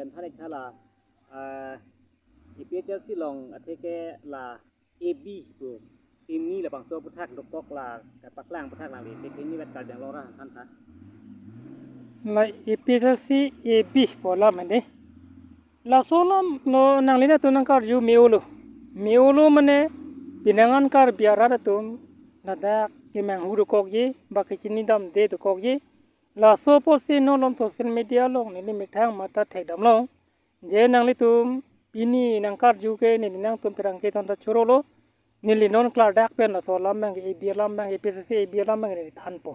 เป็นท่านในละอีเปียเจ้าสิลองอธิเกละเอบีตัวทีมนี้ละบางโซ่พุทธักดกกลากับปักล่างพุทธักลางเลยทีนี้เป็นการอย่างรอร่างท่านท่านละอีเปียสิเอบีพอละมันเดละโซลามโลนังลีนะตัวนังการอยู่มิโอโลมันเนปีนังอันการบิอาระตัวละดากิมังฮูรุกอกยีบักจินีดำเดตุกอกยีละโซโพสิโนลมโซเชียลมีเดียลงนี่มิทางมาตัดเทดำลงเจนังลีตุมปีนี้นังการอยู่เกนี่นังตุมเปรังเกตันตัดชูโรโลนี่ลีนอนคลาดักเป็นละโซลามมังเอบีลามมังเอพีซีเอบีลามมังนี่ทันปอ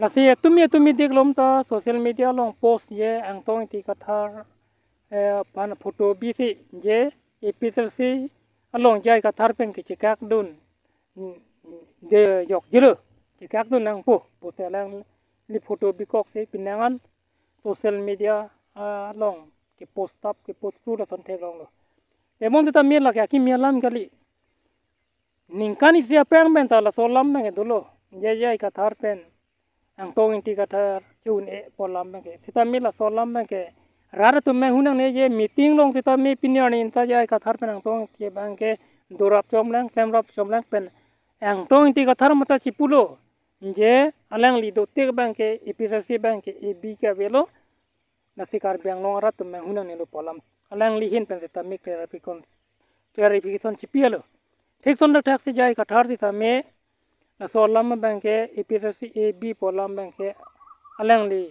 ละเสียตุมีเด็กลมตาโซเชียลมีเดียลงโพสเจอังตงที่กัทาปันโฟโต้บีซีเจเอพีซีอลงใจกัทาเป็นกิจกักดุนเดยกจิลกิจกักดุนนังปูเสลังลิโฟโต้บีกอกซีเป็นนังโซเชียลมีเดียลงกิโพสต์ตับกิโพสต์รูละสันเทลงเลยแต่มองที่ตามีละแกกิมีลามกันลินิงคานิเสียแปลงเป็นตาละโซลามเป็นดูโลเจกัทาเป็นอังตงอินทิกัทาจูนพอลามเป็นสิตามีละโซลามเป็นrara tu मैं हूँ ना ने ये मीटिंग लोग सिता मैं पिन्या नहीं इंता जाए कथार पे नंगतों के बैंक के दोराप चोमलंग कैमराप चोमलंग पेन एंगतों इंती कथार मता चिपुलो जे अलंग ली दोते के बैंक के एपीएससी बैंक के एबी के वेलो नसिकार बैंक लोग रहा tu मैं हूँ ना ने लो पॉलम अलंग ली हिन पेन सिता मैं क्लियरिफिकेशन चिपियलो ठीक सुंदर टैक्स से जाए कथार सिता मैं नसोलम बैंक के एपीएससी एबी पॉलम बैंक के अलंग ली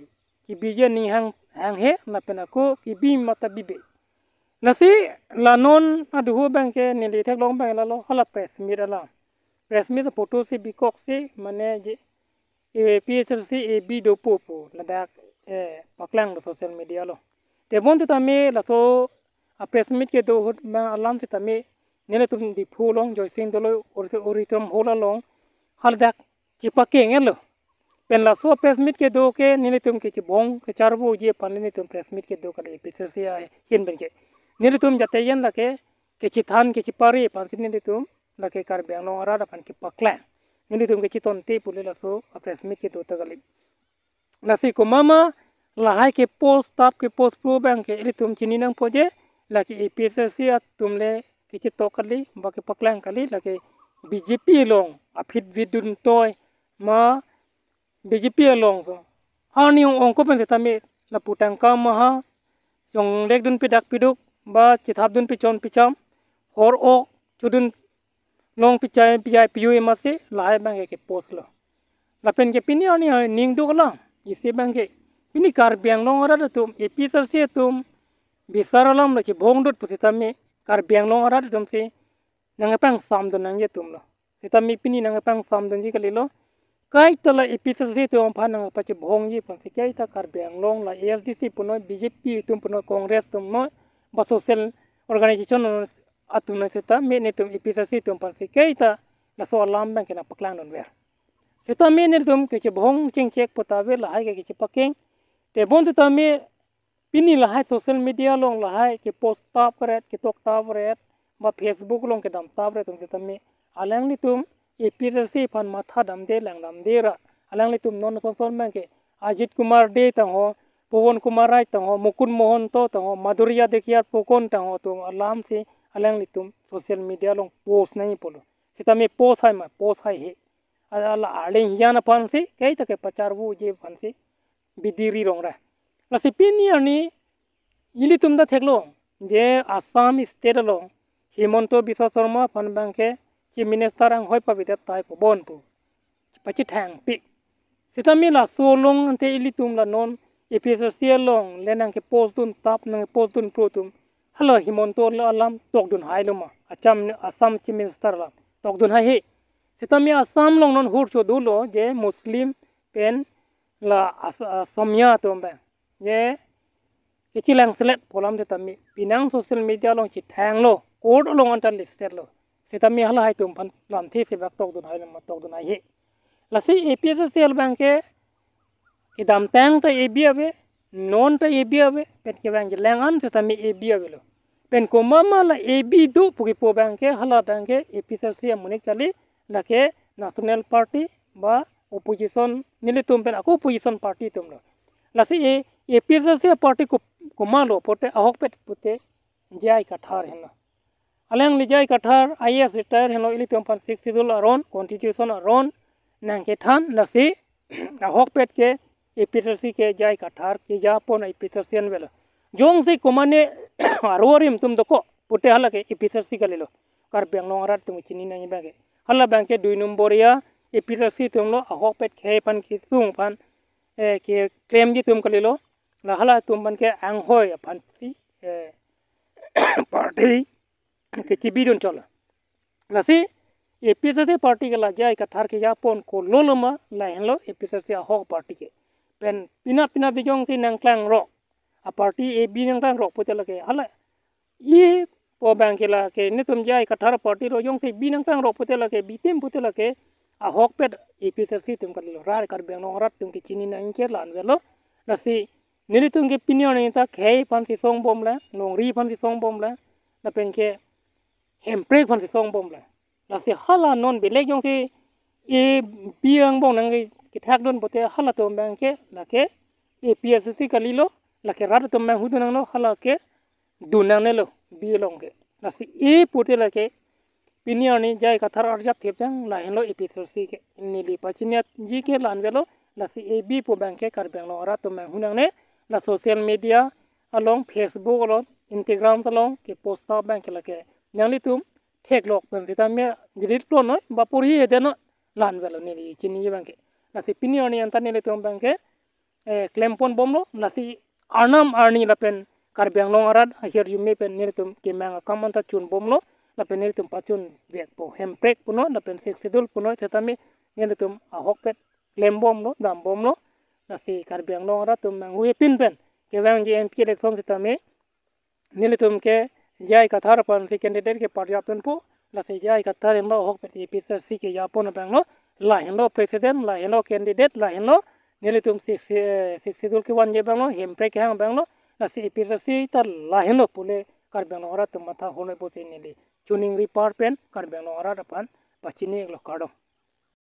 कि बीजे नहीं hang he na penako ki bi mata bibe lasi la non adu bank ni le thek long bank la lo hala press meet photo se bikok se mane je e psc e bi do popo la da paklang do social media lo te bon ta me la so a press meet ke do hot ma alam ta me ne le tum di phulong joy sing do lo oritum hola long hal dak chi pakeng loเป็นละส่วนเพรสมิดके दो के नीले तुम के चिबोंग के चारबो ये पानी ने तुम प्रेस मिट के दो करे पिछसे आए हिन बन के नीले तुम जाते यन लके के चिथान के चिपारी पांच नीले तुम लके कार बेंगलो आरा दपन के पकला नीले तुम के चितोन ते पुले लसो प्रेस मिट के दो तगली लसी को मामा लहाई के पोस्ट ताप के पोस्ट प्रो बैंक के इले तुम चिनी नंग पोजे लके एपीएससी तुमले के चितो कली बाके पकला कली लके बीजेपी लोग अफिट विदुन तोय मा BJP along so hani ong ko pen setame la putang ka maha jong lek dun pidak piduk ba chithap dun pichon picham hor o chudun long pichai pijai piu emase lai bang ke post lo la pen ke pini ani ning du la ise bang ke pini kar biang long ara tum episar se tum bisaralam la chi bong dot pusitame kar biang long ara tum se nang pang sam dun nang ye tum lo setame pini nang pang sam dun ji kalilo kai tala episode to phanang pache bhongji panse kai ta kar bang long la ASDC puno BJP tum puno congress tum no ba social organization atuna seta me ne tum episode tum panse kai ta la so lam bang kena paklang non ver seta me ne tum ke che bhong cheng chek potabe la hai ke che pakeng te bon seta me pini la hai social media long la hai ke post tap kret ke tok tap ret ba Facebook long ke dam tap ret tum seta me alang ni tum APSC फन माथा दमदे लंगदम देरा अलंग ले तुम non social में के अजित कुमार दे तंगो पवन कुमार राय तंगो मुकुंद मोहन तो तंगो माधुरिया देखिया पोकोन तंगो तुम अलाम से अलंग ले तुम सोशल मीडिया लोग पोस्ट नहीं पोलो सिता में पोस्ट है मैं पोस्ट है हे अला आले हियाना फन से कई तक पचार वो जे फन से बिदिरी रोंग रहा लसी पिनी अनि इली तुम दा थेगलो जे आसाम स्टेट लो हिमंत बिश्व शर्मा फन बैंक के Chief Minister ang hoy pabidat tayo po bon po. Pachi thang pi. Sitami la solong ante ilitum la non episode long lenang ke postun tap nang postun protum. Hala himonto la alam tokdun hai luma. Asam Chief Minister la tokdun hai he. Sitami Assam long non hur cho dulo je Muslim pen la Asamya tomba. Je kichilang select polam de tami pinang social media long chi thang lo code long antal listed lo. Sita mi hala hai tum pan lam thi se bak tok dun hai lam tok dun hai he lasi APSC bank ke idam tang ta AB ave non ta AB ave pen ke bank lengan sita mi AB ave lo pen ko mama la AB do puki po bank ke hala bank ke APSC amune kali la ke national party ba opposition nile tum pen aku opposition party tum lo lasi APSC party ko kumalo pote ahok pet pote jai kathar henlo aleng li jai kathar IAS retire henlo ili tumpan 60 dul aron constitution aron nang ke than lasi ahok pet ke epitersi ke jai kathar ke japon epitersian vela jong se kumane arorim tum doko pote hala ke epitersi kalilo kar beng longarat tum chini nang bage hala bang ke 2 number ya epitersi tumlo ahok pet ke pan ki sung pan ke claim ji tum kalilo la hala tum ban ke anghoy pan si party ke chibidon chola lasi epitersi party ke la jai kathar ke japon ko loloma la henlo epitersi ahok party ke pen pina pina bijong si nang klang ro a party e bi nang klang ro pote la ke hala ye po bang ke la ke nitum jai kathar party ro jong si bi nang klang ro pote la ke bitim pote la ke a hok pet epitersi tum kalilo rar kar beng long rat tum ke chini na inker lan velo lasi nili tum ke pinion ta khei pan si song bom la long ri pan si song bom la na pen ke hemprek pan si song bom la lasi hala non belek jong si e biang bong nang ke thak don pote hala to bang ke la ke e PSC kalilo la ke rat to mang hudu nang no hala ke dunang ne lo bi long ke lasi e pote la ke piniani jai kathar arjap thepjang la henlo epitersi ke nili pachiniat ji ke lan velo la si ab po bang ke kar bang lo rat to mang hunang ne la social media along Facebook along Instagram along ke post bang ke la ke nyangli tum thek lok ben ta me jirit lo no bapuri ede no lan velo nili chini bang ke la si piniani anta nili tum bang ke klempon bomlo la si arnam arni la pen kar bang lo arat here you me pen nili tum ke mang kamanta chun bomlo la pen nili tum pachun vek po hemprek puno la pen seksidul puno chetami nili tum ahok pet klem bomlo dam bomlo la si kar bang lo arat tum mang hui pin pen ke wang ji MP election chetami nili tum ke jai kathar pan si candidate ke parjapun po la si jai kathar lo ahok pet episar si ke japon bang lo la henlo president la henlo candidate la henlo nili tum seksidul ke wan je bang lo hemprek hang bang lo la si episar si tar la henlo pule kar bang lo arat tum matha hone pote nili chuning report pen kar bang lo arat pan pachini lo kado